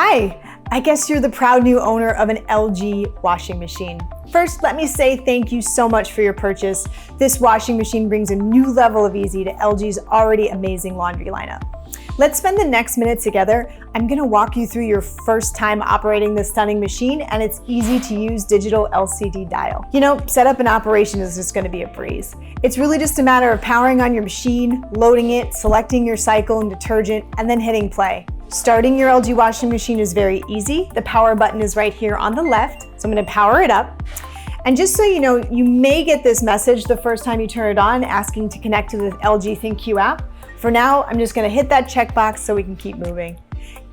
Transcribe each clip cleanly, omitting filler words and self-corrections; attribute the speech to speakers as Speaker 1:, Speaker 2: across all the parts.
Speaker 1: Hi, I guess you're the proud new owner of an LG washing machine. First, let me say thank you so much for your purchase. This washing machine brings a new level of easy to LG's already amazing laundry lineup. Let's spend the next minute together. I'm gonna walk you through your first time operating this stunning machine and its easy to use digital LCD dial. You know, setup and operation is just gonna be a breeze. It's really just a matter of powering on your machine, loading it, selecting your cycle and detergent, and then hitting play. Starting your LG washing machine is very easy. The power button is right here on the left, so I'm gonna power it up. And just so you know, you may get this message the first time you turn it on asking to connect to the LG ThinQ app. For now, I'm just gonna hit that checkbox so we can keep moving.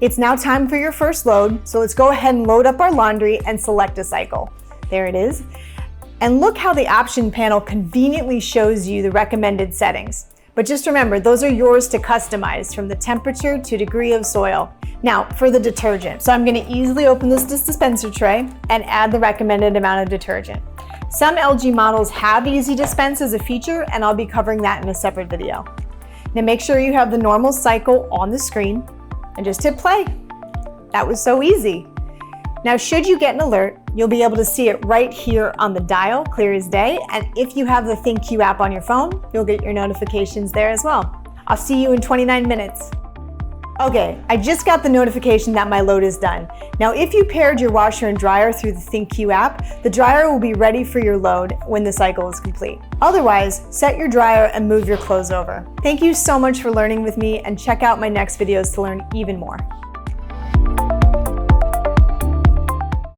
Speaker 1: It's now time for your first load, so let's go ahead and load up our laundry and select a cycle. There it is. And look how the option panel conveniently shows you the recommended settings. But just remember, those are yours to customize from the temperature to degree of soil. Now for the detergent. So I'm gonna easily open this dispenser tray and add the recommended amount of detergent. Some LG models have easy dispense as a feature, and I'll be covering that in a separate video. Now make sure you have the normal cycle on the screen and just hit play. That was so easy. Now, should you get an alert, you'll be able to see it right here on the dial, clear as day. And if you have the ThinQ app on your phone, you'll get your notifications there as well. I'll see you in 29 minutes. Okay, I just got the notification that my load is done. Now, if you paired your washer and dryer through the ThinQ app, the dryer will be ready for your load when the cycle is complete. Otherwise, set your dryer and move your clothes over. Thank you so much for learning with me, and check out my next videos to learn even more.